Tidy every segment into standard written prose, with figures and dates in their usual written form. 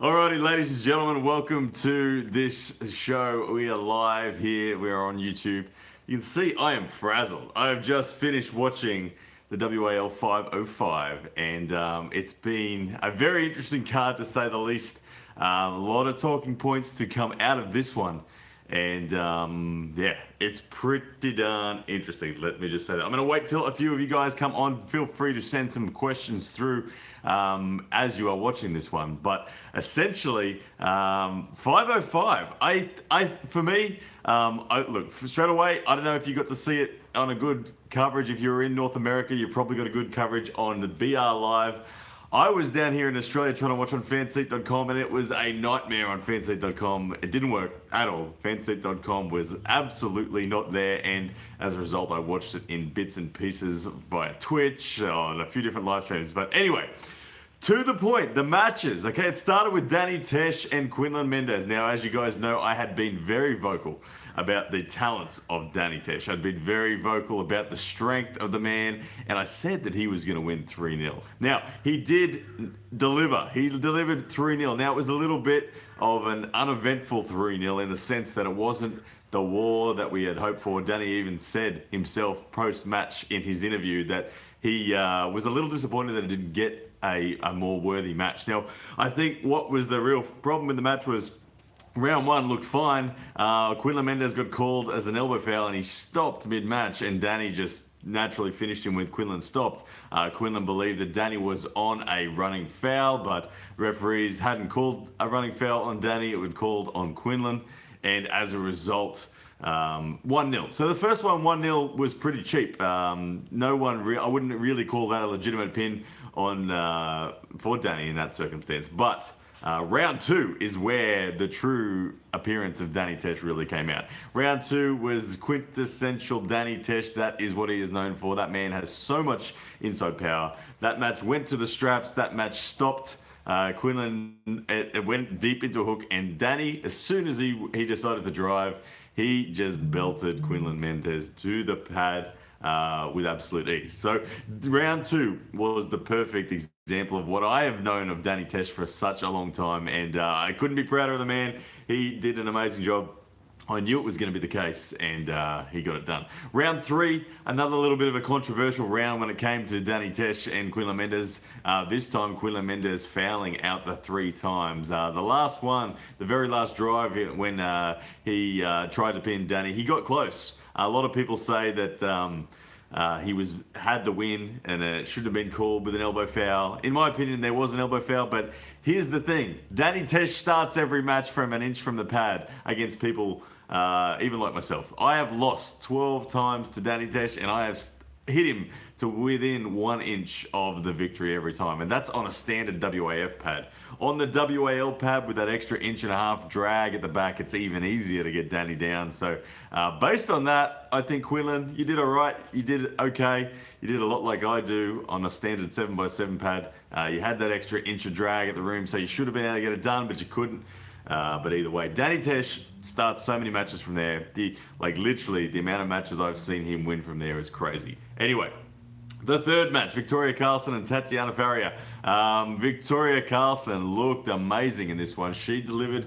Alrighty, ladies and gentlemen, welcome to this show. We are live here. We are on YouTube. You can see I am frazzled. I have just finished watching the WAL 505, and it's been a very interesting card to say the least. A lot of talking points to come out of this one. And yeah, it's pretty darn interesting. Let me just say that. I'm going to wait till a few of you guys come on. Feel free to send some questions through as you are watching this one. But essentially, 505. For me, look, straight away, I don't know if you got to see it on a good coverage. If you're in North America, you probably got a good coverage on the BR Live. I was down here in Australia trying to watch on fanseat.com, and it was a nightmare on fanseat.com. It didn't work at all. Fanseat.com was absolutely not there, and as a result, I watched it in bits and pieces via Twitch on a few different live streams. But anyway, to the point, the matches. Okay, it started with Danny Tesh and Quinlan Mendez. Now, as you guys know, I had been very vocal about the talents of Danny Tesh. I'd been very vocal about the strength of the man, and I said that he was going to win 3-0. Now, he did deliver. He delivered 3-0. Now, it was a little bit of an uneventful 3-0 in the sense that it wasn't the war that we had hoped for. Danny even said himself post-match in his interview that he was a little disappointed that it didn't get a more worthy match. Now, I think what was the real problem in the match was round one looked fine. Quinlan Mendez got called as an elbow foul and he stopped mid-match, and Danny just naturally finished him with Quinlan stopped. Quinlan believed that Danny was on a running foul, but referees hadn't called a running foul on Danny. It was called on Quinlan, and as a result, 1-0. So the first one, 1-0, was pretty cheap. I wouldn't really call that a legitimate pin on for Danny in that circumstance. But round two is where the true appearance of Danny Tesh really came out. Round two was quintessential Danny Tesh. That is what he is known for. That man has so much inside power. That match went to the straps. That match stopped. Quinlan, it went deep into a hook, and Danny, as soon as he decided to drive, he just belted Quinlan Mendez to the pad with absolute ease. So round two was the perfect example of what I have known of Danny Tesh for such a long time, and I couldn't be prouder of the man. He did an amazing job. I knew it was going to be the case, and he got it done. Round three, another little bit of a controversial round when it came to Danny Tesh and Quinlan Mendez. This time, Quinlan Mendez fouling out the 3 times. The last one, the very last drive, when he tried to pin Danny, he got close. A lot of people say that he had the win and it should have been called with an elbow foul. In my opinion, there was an elbow foul, but here's the thing. Danny Tesh starts every match from an inch from the pad against people, even like myself. I have lost 12 times to Danny Tesh, and I have hit him to within 1 inch of the victory every time, and that's on a standard WAF pad. On the WAL pad with that extra 1.5 inch drag at the back, it's even easier to get Danny down. So based on that, I think Quinlan, you did all right. You did okay. You did a lot like I do on a standard 7x7 pad. You had that extra inch of drag at the room, so you should have been able to get it done, but you couldn't. But either way, Danny Tesh starts so many matches from there. Literally, the amount of matches I've seen him win from there is crazy. Anyway, the third match, Victoria Carlson and Tatiana Farrier. Victoria Carlson looked amazing in this one. She delivered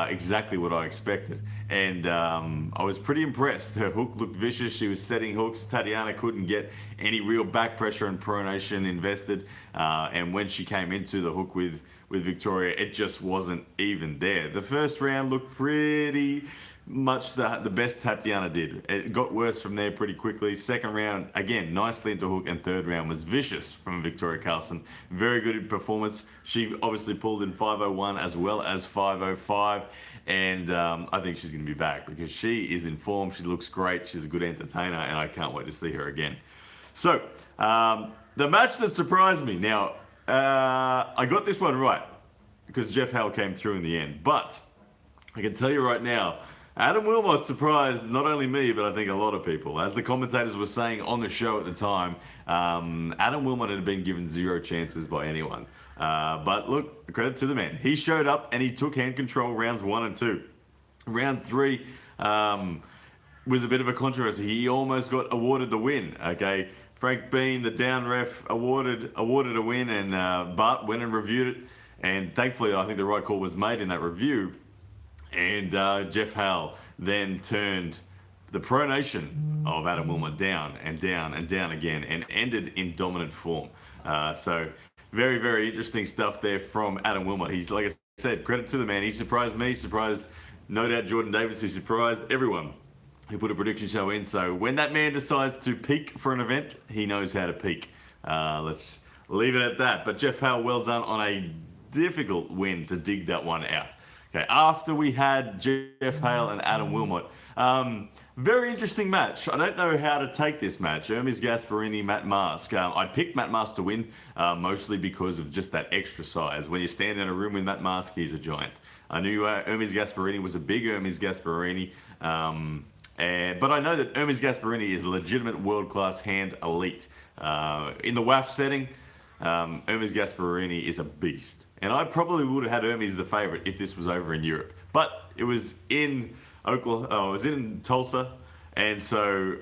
exactly what I expected. And I was pretty impressed. Her hook looked vicious. She was setting hooks. Tatiana couldn't get any real back pressure and pronation invested. And when she came into the hook with Victoria, it just wasn't even there. The first round looked pretty much the best Tatiana did. It got worse from there pretty quickly. Second round, again, nicely into hook, and third round was vicious from Victoria Carlson. Very good performance. She obviously pulled in 501 as well as 505, and I think she's going to be back because she is in form. She looks great. She's a good entertainer, and I can't wait to see her again. So, the match that surprised me. Now, I got this one right because Jeff Howell came through in the end, but I can tell you right now, Adam Wilmot surprised not only me, but I think a lot of people. As the commentators were saying on the show at the time, Adam Wilmot had been given 0 chances by anyone. But look, credit to the man. He showed up and he took hand control rounds 1 and 2. Round 3 was a bit of a controversy. He almost got awarded the win. Okay, Frank Bean, the down ref, awarded a win, and Bart went and reviewed it. And thankfully, I think the right call was made in that review. And Jeff Hale then turned the pronation of Adam Wilmot down and down and down again and ended in dominant form. So very, very interesting stuff there from Adam Wilmot. He's, like I said, credit to the man. He surprised me, surprised no doubt Jordan Davis. He surprised everyone who put a prediction show in. So when that man decides to peak for an event, he knows how to peak. Let's leave it at that. But Jeff Hale, well done on a difficult win to dig that one out. Okay, after we had Jeff Hale and Adam Wilmot, very interesting match. I don't know how to take this match. Hermes Gasparini, Matt Mask. I picked Matt Mask to win, mostly because of just that extra size. When you stand in a room with Matt Mask, he's a giant. I knew Hermes Gasparini was a big Hermes Gasparini, but I know that Hermes Gasparini is a legitimate world-class hand elite. In the WAF setting, Hermes Gasparini is a beast. And I probably would have had Hermes the favourite if this was over in Europe. But it was in Oklahoma, it was in Tulsa, and so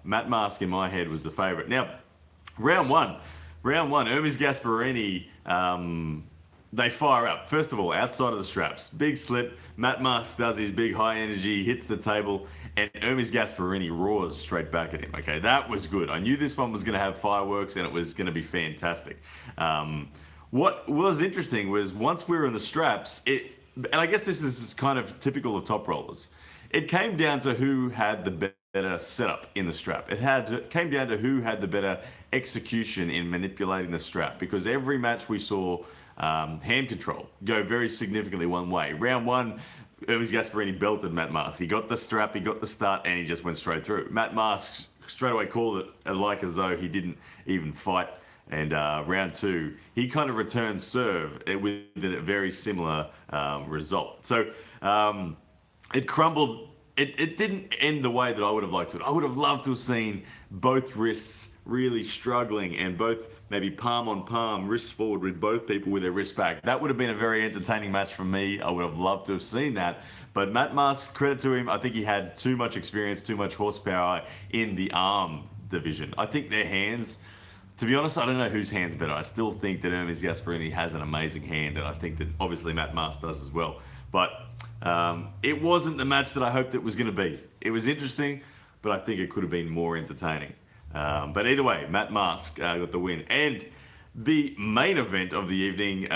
Matt Mask in my head was the favourite. Now, round one, Hermes Gasparini, they fire up. First of all, outside of the straps, big slip. Matt Mask does his big high energy, hits the table, and Hermes Gasparini roars straight back at him. Okay, that was good. I knew this one was going to have fireworks and it was going to be fantastic. What was interesting was once we were in the straps, and I guess this is kind of typical of top rollers, it came down to who had the better setup in the strap. It came down to who had the better execution in manipulating the strap, because every match we saw hand control go very significantly one way. Round one, Hermes Gasparini belted Matt Mask. He got the strap, he got the start, and he just went straight through. Matt Mask straight away called it like as though he didn't even fight. And round two, he kind of returned serve with a very similar result. So it crumbled. It didn't end the way that I would have liked it. I would have loved to have seen both wrists really struggling and both maybe palm on palm, wrists forward with both people with their wrists back. That would have been a very entertaining match for me. I would have loved to have seen that. But Matt Mask, credit to him, I think he had too much experience, too much horsepower in the arm division. I think their hands, to be honest, I don't know whose hand's better. I still think that Hermes Gasparini has an amazing hand, and I think that obviously Matt Mask does as well. But it wasn't the match that I hoped it was going to be. It was interesting, but I think it could have been more entertaining. But either way, Matt Mask got the win. And the main event of the evening,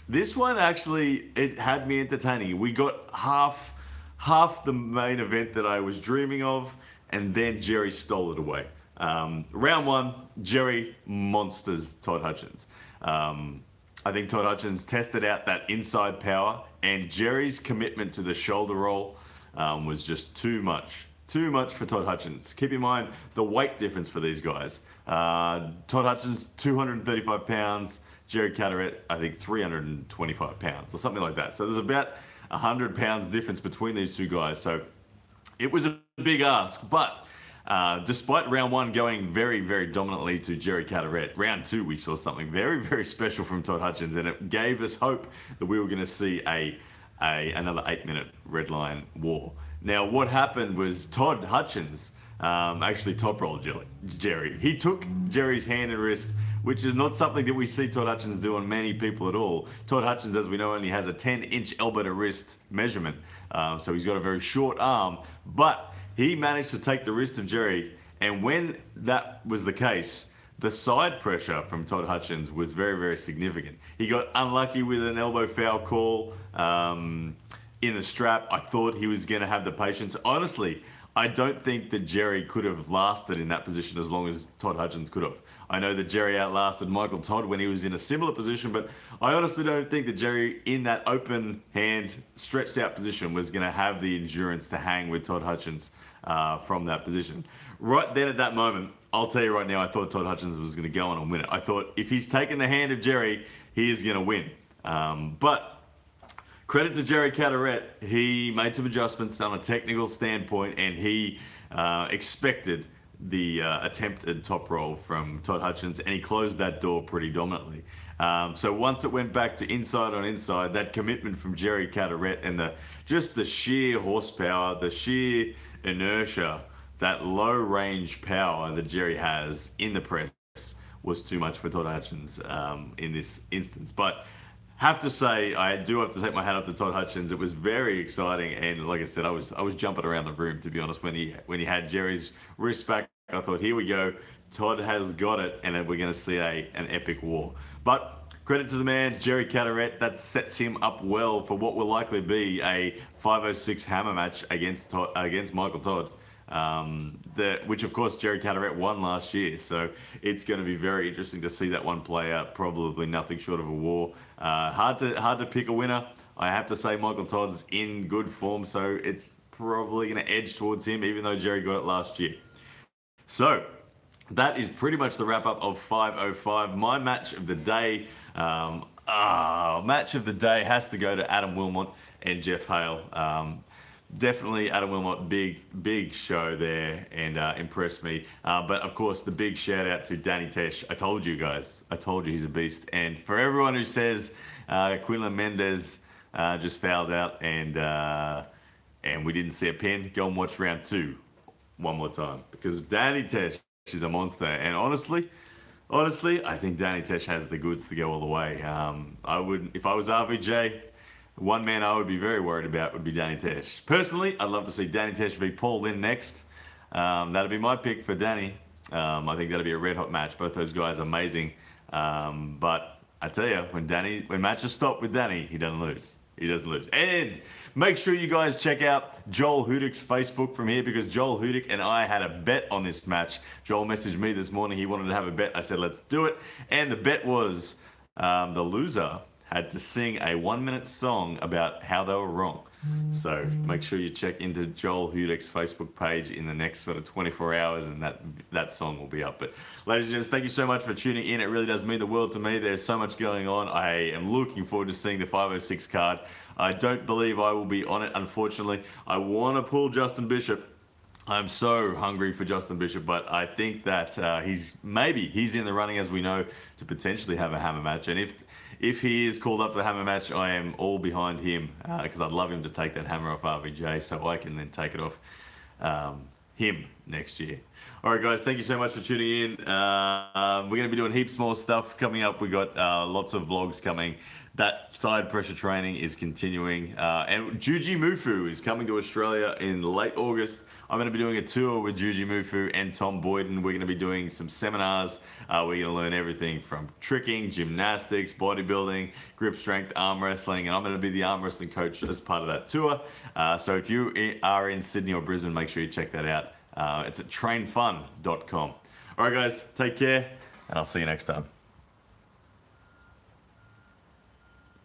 this one actually, it had me entertaining. We got half the main event that I was dreaming of, and then Jerry stole it away. Round one, Jerry monsters Todd Hutchins. I think Todd Hutchins tested out that inside power, and Jerry's commitment to the shoulder roll was just too much. Too much for Todd Hutchins. Keep in mind the weight difference for these guys. Todd Hutchins, 235 pounds. Jerry Carteret, I think 325 pounds or something like that. So there's about 100 pounds difference between these two guys. So it was a big ask, but despite round one going very, very dominantly to Jerry Carteret, round two we saw something very, very special from Todd Hutchins, and it gave us hope that we were going to see another 8-minute red line war. Now, what happened was Todd Hutchins actually top rolled Jerry. He took Jerry's hand and wrist, which is not something that we see Todd Hutchins do on many people at all. Todd Hutchins, as we know, only has a 10-inch elbow to wrist measurement, so he's got a very short arm, but he managed to take the wrist of Jerry, and when that was the case, the side pressure from Todd Hutchins was very, very significant. He got unlucky with an elbow foul call in the strap. I thought he was going to have the patience. Honestly, I don't think that Jerry could have lasted in that position as long as Todd Hutchins could have. I know that Jerry outlasted Michael Todd when he was in a similar position, but I honestly don't think that Jerry, in that open hand, stretched out position, was going to have the endurance to hang with Todd Hutchins from that position. Right then at that moment, I'll tell you right now, I thought Todd Hutchins was going to go on and win it. I thought if he's taken the hand of Jerry, he is going to win. But credit to Jerry Carteret, he made some adjustments on a technical standpoint, and he expected the attempted top roll from Todd Hutchins, and he closed that door pretty dominantly. So once it went back to inside on inside, that commitment from Jerry Carteret and just the sheer horsepower, the sheer inertia, that low range power that Jerry has in the press was too much for Todd Hutchins in this instance. But have to say, I do have to take my hat off to Todd Hutchins. It was very exciting, and like I said, I was jumping around the room, to be honest, when he had Jerry's wrist back. I thought, here we go, Todd has got it, and then we're going to see an epic war. But credit to the man, Jerry Cadorette. That sets him up well for what will likely be a 506 hammer match against Michael Todd. Which of course Jerry Cadorette won last year, so it's going to be very interesting to see that one play out. Probably nothing short of a war. Hard to pick a winner. I have to say Michael Todd's in good form, so it's probably going to edge towards him, even though Jerry got it last year. So that is pretty much the wrap up of 505. My match of the day, match of the day has to go to Adam Wilmot and Jeff Hale. Definitely Adam Wilmot, big show there, and impressed me. But of course, the big shout out to Danny Tesh. I told you guys, I told you he's a beast. And for everyone who says Quinlan Mendez just fouled out and we didn't see a pin, go and watch round 2 one more time, because Danny Tesh is a monster. And honestly, I think Danny Tesh has the goods to go all the way. If I was RVJ, one man I would be very worried about would be Danny Tesh. Personally, I'd love to see Danny Tesh v Paul Lynn next. That'd be my pick for Danny. I think that'd be a red hot match. Both those guys are amazing. But I tell you, when matches stop with Danny, he doesn't lose. He doesn't lose. And make sure you guys check out Joel Hudick's Facebook from here, because Joel Hudick and I had a bet on this match. Joel messaged me this morning. He wanted to have a bet. I said, let's do it. And the bet was the loser had to sing a 1-minute song about how they were wrong. So make sure you check into Joel Hudick's Facebook page in the next sort of 24 hours, and that song will be up. But ladies and gents, thank you so much for tuning in. It really does mean the world to me. There's so much going on. I am looking forward to seeing the 506 card. I don't believe I will be on it, unfortunately. I want to pull Justin Bishop. I'm so hungry for Justin Bishop, but I think that he's in the running, as we know, to potentially have a hammer match. And if he is called up for the hammer match, I am all behind him, because I'd love him to take that hammer off RVJ, so I can then take it off him next year. All right, guys, thank you so much for tuning in. We're going to be doing heaps more stuff coming up. We got lots of vlogs coming. That side pressure training is continuing, and Juji Mufu is coming to Australia in late August. I'm going to be doing a tour with Juji Mufu and Tom Boyden. We're going to be doing some seminars. We're going to learn everything from tricking, gymnastics, bodybuilding, grip strength, arm wrestling, and I'm going to be the arm wrestling coach as part of that tour. So if you are in Sydney or Brisbane, make sure you check that out. It's at trainfun.com. All right, guys, take care, and I'll see you next time.